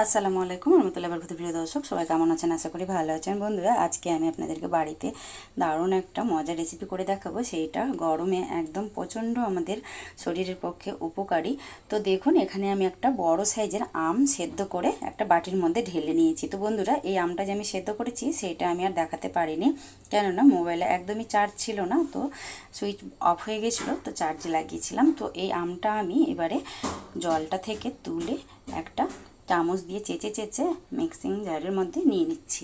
আসসালামু আলাইকুম রহমতুল্লাহি ওয়া বারাকাতুহু। প্রিয় দর্শক, সবাই কেমন আছেন? আশা করি ভালো আছেন। বন্ধুরা, আজকে আমি আপনাদেরকে বাড়িতে দারুণ একটা মজার রেসিপি করে দেখাবো। সেইটা গরমে একদম প্রচণ্ড আমাদের শরীরের পক্ষে উপকারী। তো দেখুন, এখানে আমি একটা বড় সাইজের আম সেদ্ধ করে একটা বাটির মধ্যে ঢেলে নিয়েছি। তো বন্ধুরা, এই আমটা যে আমি সেদ্ধ করেছি সেইটা আমি আর দেখাতে পারিনি, কেননা মোবাইলে একদমই চার্জ ছিল না, তো সুইচ অফ হয়ে গেছিলো, তো চার্জে লাগিয়েছিলাম। তো এই আমটা আমি এবারে জলটা থেকে তুলে একটা চামচ দিয়ে চেঁচে চেঁচে মিক্সিং জারের মধ্যে নিয়ে নিচ্ছি।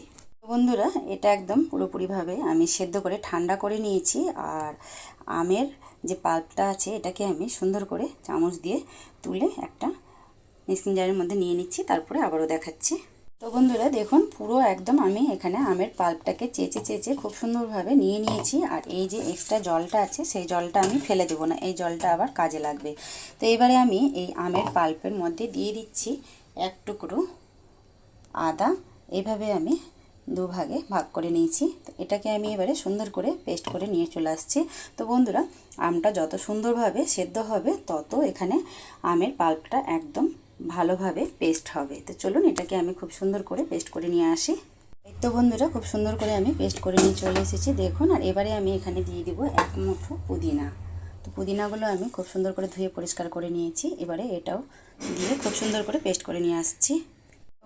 বন্ধুরা, এটা একদম পুরোপুরিভাবে আমি সেদ্ধ করে ঠান্ডা করে নিয়েছি। আর আমের যে পাল্পটা আছে এটাকে আমি সুন্দর করে চামচ দিয়ে তুলে একটা মিক্সিং জারের মধ্যে নিয়ে নিচ্ছি, তারপরে আবারও দেখাচ্ছি। তো বন্ধুরা দেখুন, পুরো একদম আমি এখানে আমের পাল্পটাকে চেঁচে চেঁচে খুব সুন্দরভাবে নিয়ে নিয়েছি। আর এই যে এক্সট্রা জলটা আছে সেই জলটা আমি ফেলে দেবো না, এই জলটা আবার কাজে লাগবে। তো এবারে আমি এই আমের পাল্পের মধ্যে দিয়ে দিচ্ছি এক টুকরো আদা। এইভাবে আমি দুভাগে ভাগ করে নিয়েছি। তো এটাকে আমি এবারে সুন্দর করে পেস্ট করে নিয়ে চলে আসছি। তো বন্ধুরা, আমটা যত সুন্দরভাবে সেদ্ধ হবে তত এখানে আমের পাল্পটা একদম ভালোভাবে পেস্ট হবে। তো চলুন, এটাকে আমি খুব সুন্দর করে পেস্ট করে নিয়ে আসি। তো বন্ধুরা, খুব সুন্দর করে আমি পেস্ট করে নিয়ে চলে এসেছি দেখুন। আর এবারে আমি এখানে দিয়ে দিব এক মুঠো পুদিনা। তো পুদিনাগুলো আমি খুব সুন্দর করে ধুয়ে পরিষ্কার করে নিয়েছি। এবারে এটাও দিয়ে খুব সুন্দর করে পেস্ট করে নিয়ে আসছি।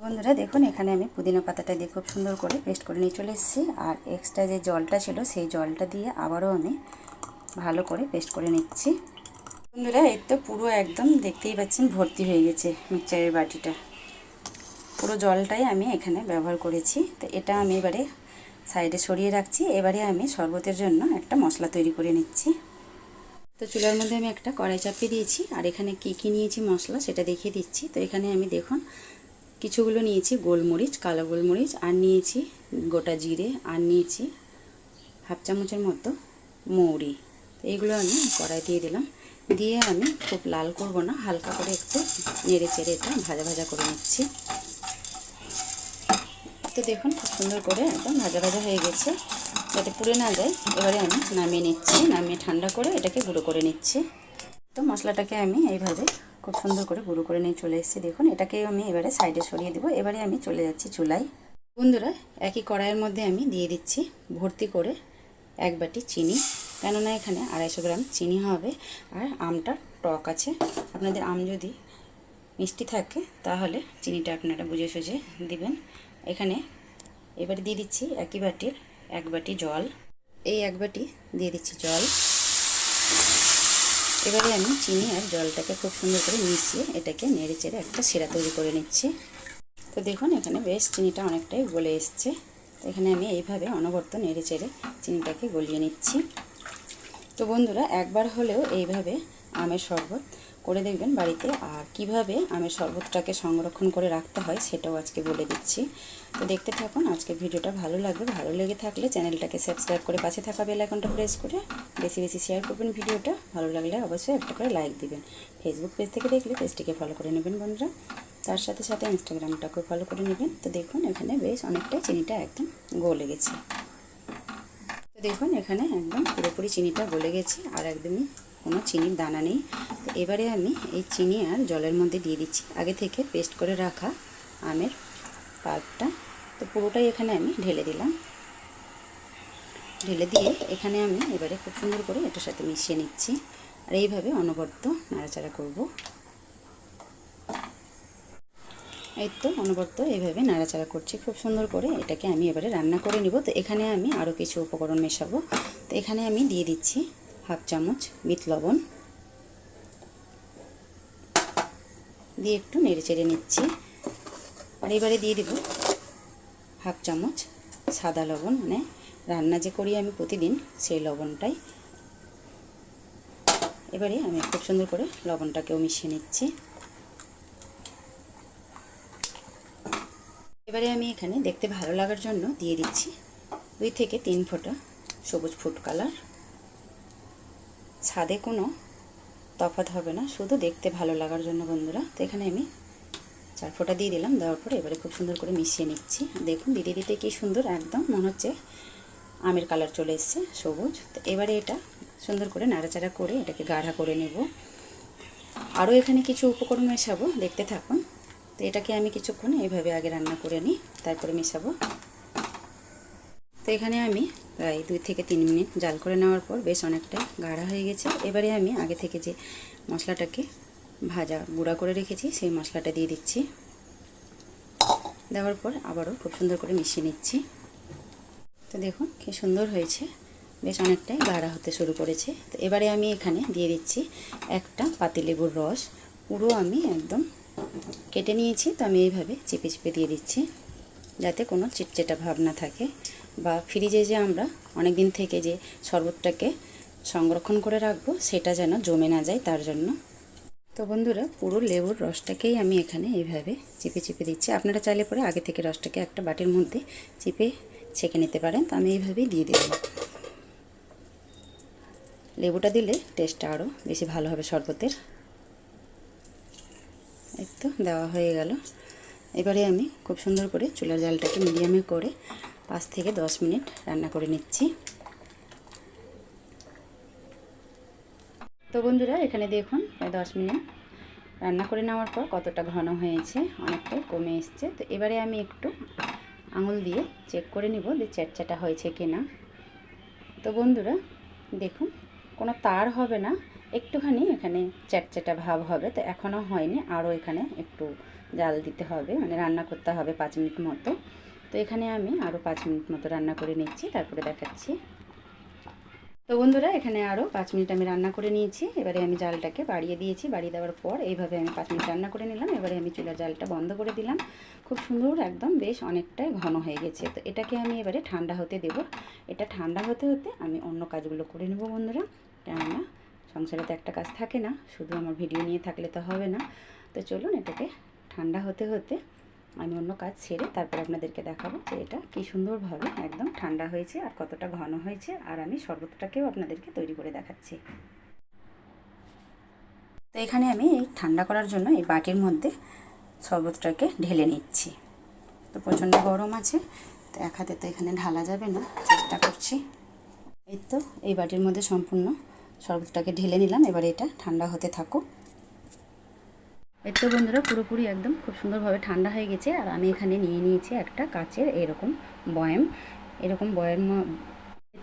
বন্ধুরা দেখুন, এখানে আমি পুদিনা পাতাটা দিয়ে খুব সুন্দর করে পেস্ট করে নিয়ে চলে এসেছি। আর এক্সট্রা যে জলটা ছিল সেই জলটা দিয়ে আবারও আমি ভালো করে পেস্ট করে নিচ্ছি। বন্ধুরা, এই তো পুরো একদম দেখতেই পাচ্ছেন ভর্তি হয়ে গেছে মিক্সচারের বাটিটা। পুরো জলটাই আমি এখানে ব্যবহার করেছি। তো এটা আমি এবারে সাইডে সরিয়ে রাখছি। এবারে আমি শরবতের জন্য একটা মশলা তৈরি করে নিচ্ছি। তো চুলার মধ্যে আমি একটা কড়াই চাপিয়ে দিয়েছি। আর এখানে কী নিয়েছি মশলা সেটা দেখিয়ে দিচ্ছি। তো এখানে আমি দেখুন কিছুগুলো নিয়েছি গোলমরিচ, কালো গোলমরিচ, আর নিয়েছি গোটা জিরে, আর নিয়েছি হাফ চামচের মতো মৌরি। এইগুলো আমি কড়াই দিয়ে দিলাম। দিয়ে আমি খুব লাল করব না, হালকা করে একটু নেড়ে চেড়ে এটা ভাজা ভাজা করে নিচ্ছি। তো দেখুন, খুব সুন্দর করে একদম ভাজা ভাজা হয়ে গেছে, যাতে পুড়ে না যায়। এবারে আমি নামিয়ে নিচ্ছি, নামিয়ে ঠান্ডা করে এটাকে গুঁড়ো করে নিচ্ছি। তো মশলাটাকে আমি এইভাবে খুব সুন্দর করে গুঁড়ো করে নিয়ে চলে এসেছি দেখুন। এটাকে আমি এবারে সাইডে সরিয়ে দেবো। এবারে আমি চলে যাচ্ছি চুলায়। বন্ধুরা, একই কড়াইয়ের মধ্যে আমি দিয়ে দিচ্ছি ভর্তি করে এক বাটি চিনি, কেননা এখানে 250 গ্রাম চিনি হবে। আর আমটা টক আছে, আপনাদের আম যদি মিষ্টি থাকে তাহলে চিনিটা আপনারা বুঝে সুঝে দিবেন। এখানে এবারে দিয়ে দিচ্ছি একই বাটির এক বাটি জল। এই এক বাটি দিয়ে দিচ্ছি জল। এবারে আমি চিনি আর জলটাকে খুব সুন্দর করে মিশিয়ে এটাকে নেড়ে চেড়ে একটা শিরা তৈরি করে নিচ্ছি। তো দেখুন, এখানে বেশ চিনিটা অনেকটাই গলে এসছে। তো এখানে আমি এইভাবে অনবরত নেড়ে চেড়ে চিনিটাকে গলিয়ে নিচ্ছি। তো বন্ধুরা, একবার হলেও এইভাবে আমের শরবত করে দেখবেন বাড়িতে। আর কিভাবে আমের শরবতটাকে সংরক্ষণ করে রাখতে হয় সেটাও আজকে বলে দিচ্ছি। তো দেখতে থাকুন। আজকে ভিডিওটা ভালো লাগবে, ভালো লেগে থাকলে চ্যানেলটাকে সাবস্ক্রাইব করে পাশে থাকা বেল আইকনটা প্রেস করে বেশি বেশি শেয়ার করবেন ভিডিওটা। ভালো লাগলে অবশ্যই একটা করে লাইক দিবেন। ফেসবুক পেজ থেকে দেখলে পেজটিকে ফলো করে নেবেন বন্ধুরা, তার সাথে সাথে ইনস্টাগ্রামটাকেও ফলো করে নেবেন। তো দেখুন, এখানে বেশ অনেকটাই চিনিটা একদম গলে গেছে। তো দেখুন, এখানে একদম পুরোপুরি চিনিটা গলে গেছে, আর একদমই কোনো চিনির দানা নেই। তো এবারে আমি এই চিনি আর জলের মধ্যে দিয়ে দিচ্ছি আগে থেকে পেস্ট করে রাখা আমের পাল্পটা। তো পুরোটাই এখানে আমি ঢেলে দিলাম। ঢেলে দিয়ে এখানে আমি এবারে খুব সুন্দর করে এটার সাথে মিশিয়ে নিচ্ছি। আর এইভাবে অনবরত নাড়াচাড়া করব। এই তো অনবরত এইভাবে নাড়াচাড়া করছি খুব সুন্দর করে। এটাকে আমি এবারে রান্না করে নিব। তো এখানে আমি আরও কিছু উপকরণ মেশাবো। তো এখানে আমি দিয়ে দিচ্ছি হাফ চামচ বিট লবণ, দিয়ে একটু নেড়ে চেড়ে নিচ্ছি। আর এবারে দিয়ে দেব হাফ চামচ সাদা লবণ, মানে রান্না যে করি আমি প্রতিদিন সেই লবণটাই। এবারে আমি খুব সুন্দর করে লবণটাকেও মিশিয়ে নিচ্ছি। এবারে আমি এখানে দেখতে ভালো লাগার জন্য দিয়ে দিচ্ছি 2 থেকে 3 ফোঁটা সবুজ ফুড কালার। স্বাদে কোনো তফাৎ হবে না, শুধু দেখতে ভালো লাগার জন্য বন্ধুরা। তো এখানে আমি 4 ফোঁটা দিয়ে দিলাম। দেওয়ার পরে এবারে খুব সুন্দর করে মিশিয়ে নিচ্ছি। দেখুন দিতে দিতে কি সুন্দর একদম মনে হচ্ছে আমের কালার চলে এসছে সবুজ। তো এবারে এটা সুন্দর করে নাড়াচাড়া করে এটাকে গাঢ়া করে নেব। আরও এখানে কিছু উপকরণ মেশাবো, দেখতে থাকুন। তো এটাকে আমি কিছুক্ষণ এইভাবে আগে রান্না করে নিই, তারপরে মেশাবো। তো এখানে আমি প্রায় 2 থেকে 3 মিনিট জাল করে নেওয়ার পর বেশ অনেকটা গাঢ়া হয়ে গেছে। এবারে আমি আগে থেকে যে মশলাটাকে ভাজা গুঁড়া করে রেখেছি সেই মশলাটা দিয়ে দিচ্ছি। দেওয়ার পর আবারও খুব সুন্দর করে মিশিয়ে নিচ্ছি। তো দেখুন কি সুন্দর হয়েছে, বেশ অনেকটাই গাঢ়া হতে শুরু করেছে। তো এবারে আমি এখানে দিয়ে দিচ্ছি একটা পাতিলেবুর রস। পুরো আমি একদম কেটে নিয়েছি। তো আমি এইভাবে চিপে চিপে দিয়ে দিচ্ছি, যাতে কোনো চিটচেটা ভাব না থাকে, বা ফ্রিজে যে আমরা অনেক দিন থেকে যে শরবতটাকে সংরক্ষণ করে রাখবো সেটা যেন জমে না যায় তার জন্য। তো বন্ধুরা, পুরো লেবুর রসটাকেই আমি এখানে এইভাবে চিপে চিপে দিচ্ছি। আপনারা চাইলে পরে আগে থেকে রসটাকে একটা বাটির মধ্যে চিপে ছেঁকে নিতে পারেন। তো আমি এইভাবেই দিয়ে দেব। লেবুটা দিলে টেস্টটা আরও বেশি ভালো হবে শরবতের। এই তো দেওয়া হয়ে গেল। এবারে আমি খুব সুন্দর করে চুলার জালটাকে মিডিয়ামে করে 5 থেকে 10 মিনিট রান্না করে নিচ্ছি। তো বন্ধুরা, এখানে দেখুন প্রায় 10 মিনিট রান্না করে নেওয়ার পর কতটা ঘন হয়েছে, অনেকটাই কমে এসছে। তো এবারে আমি একটু আঙুল দিয়ে চেক করে নিব যে চ্যাটচ্যাটা হয়েছে কিনা। তো বন্ধুরা দেখুন, কোনো তার হবে না, একটুখানি এখানে চ্যাটচ্যাটা ভাব হবে। তো এখনও হয়নি, আরও এখানে একটু জাল দিতে হবে, মানে রান্না করতে হবে 5 মিনিট মতো। তো এখানে আমি আরও 5 মিনিট মতো রান্না করে নিচ্ছি, তারপরে দেখাচ্ছি। তো বন্ধুরা, এখানে আরও 5 মিনিট আমি রান্না করে নিয়েছি। এবারে আমি জালটাকে বাড়িয়ে দিয়েছি। বাড়িয়ে দেওয়ার পর এইভাবে আমি 5 মিনিট রান্না করে নিলাম। এবারে আমি চুলার জালটা বন্ধ করে দিলাম। খুব সুন্দর একদম বেশ অনেকটাই ঘন হয়ে গেছে। তো এটাকে আমি এবারে ঠান্ডা হতে দেব। এটা ঠান্ডা হতে হতে আমি অন্য কাজগুলো করে নেব বন্ধুরা, কেননা সংসারে তো একটা কাজ থাকে না, শুধু আমার ভিডিও নিয়ে থাকলে তো হবে না। তো চলুন, এটাকে ঠান্ডা হতে হতে আমি অন্য কাজ ছেড়ে তারপর আপনাদেরকে দেখাবো যে এটা কি সুন্দরভাবে একদম ঠান্ডা হয়েছে আর কতটা ঘন হয়েছে। আর আমি শরবতটাকেও আপনাদেরকে তৈরি করে দেখাচ্ছি। তো এখানে আমি এই ঠান্ডা করার জন্য এই বাটির মধ্যে শরবতটাকে ঢেলে নিচ্ছি। তো প্রচণ্ড গরম আছে, তো এক হাতে তো এখানে ঢালা যাবে না, চেষ্টা করছি। এই তো এই বাটির মধ্যে সম্পূর্ণ শরবতটাকে ঢেলে নিলাম। এবার এটা ঠান্ডা হতে থাকুক। এই তো বন্ধুরা, পুরোপুরি একদম খুব সুন্দরভাবে ঠান্ডা হয়ে গেছে। আর আমি এখানে নিয়ে নিয়েছি একটা কাচের এরকম বয়াম।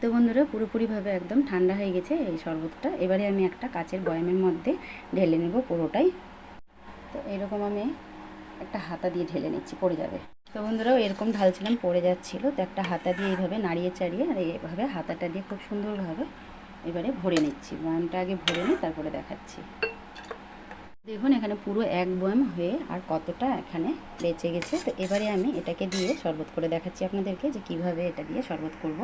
তো বন্ধুরা, পুরোপুরিভাবে একদম ঠান্ডা হয়ে গেছে এই শরবতটা। এবারে আমি একটা কাচের বয়ামের মধ্যে ঢেলে নেব পুরোটাই। তো এরকম আমি একটা হাতা দিয়ে ঢেলে নিচ্ছি, পড়ে যাবে। তো বন্ধুরা, এরকম ঢালছিলাম, পড়ে যাচ্ছিলো। তো একটা হাতা দিয়ে এইভাবে নাড়িয়ে চাড়িয়ে আর এইভাবে হাতাটা দিয়ে খুব সুন্দরভাবে এবারে ভরে নিচ্ছি। বয়ামটা আগে ভরে নিই, তারপরে দেখাচ্ছি। দেখুন এখানে পুরো এক বয়াম হয়ে আর কতটা এখানে বেঁচে গেছে। তো এবারে আমি এটাকে দিয়ে শরবত করে দেখাচ্ছি আপনাদেরকে যে কিভাবে এটা দিয়ে শরবত করব।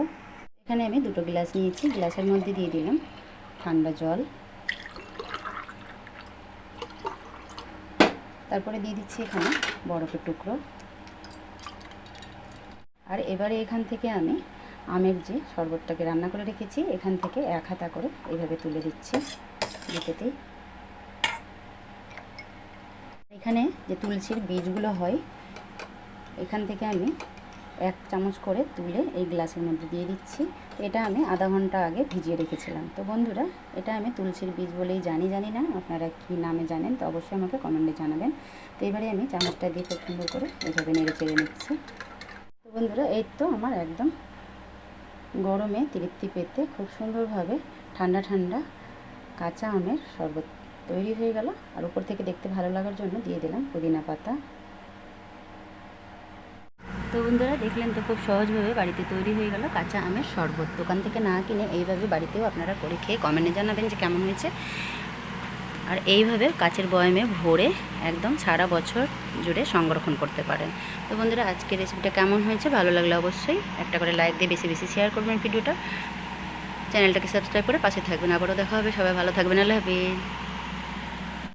এখানে আমি 2টো গ্লাস নিয়েছি, গ্লাসের মধ্যে দিয়ে দিলাম ঠান্ডা জল, তারপরে দিয়ে দিচ্ছি এখানে বরফের টুকরো। আর এবারে এখান থেকে আমি আমের যে শরবতটাকে রান্না করে রেখেছি এখান থেকে 1 হাতা করে এইভাবে তুলে দিচ্ছি দিতেই। এখানে যে তুলসীর বীজগুলো হয় এখান থেকে আমি 1 চামচ করে তুলে এই গ্লাসের মধ্যে দিয়ে দিচ্ছি। এটা আমি আধা ঘন্টা আগে ভিজিয়ে রেখেছিলাম। তো বন্ধুরা, এটা আমি তুলসীর বীজ বলেই জানি না আপনারা কি নামে জানেন, তো অবশ্যই আমাকে কমেন্টে জানাবেন। তো এবারে আমি চামচটা দিয়ে খুব সুন্দর করে এইভাবে নেড়ে চেড়ে নিচ্ছি। তো বন্ধুরা, এই তো আমার একদম গরমে তৃপ্তি পেতে খুব সুন্দরভাবে ঠান্ডা ঠান্ডা কাঁচা আমের শরবত তৈরি হয়ে গেল। আর উপর থেকে দেখতে ভালো লাগার জন্য দিয়ে দিলাম পুদিনা পাতা। তো বন্ধুরা, দেখলেন তো খুব সহজভাবে বাড়িতে তৈরি হয়ে গেল কাঁচা আমের শরবত। দোকান থেকে না কিনে এইভাবে বাড়িতেও আপনারা করে খেয়ে কমেন্টে জানাবেন যে কেমন হয়েছে। আর এইভাবে কাচের বয়ামে ভরে একদম সারা বছর জুড়ে সংরক্ষণ করতে পারেন। তো বন্ধুরা, আজকের রেসিপিটা কেমন হয়েছে, ভালো লাগলে অবশ্যই একটা করে লাইক দিয়ে বেশি বেশি শেয়ার করবেন ভিডিওটা। চ্যানেলটাকে সাবস্ক্রাইব করে পাশে থাকবেন। আবারও দেখা হবে। সবাই ভালো থাকবেন। আল্লাহ হাফেজ।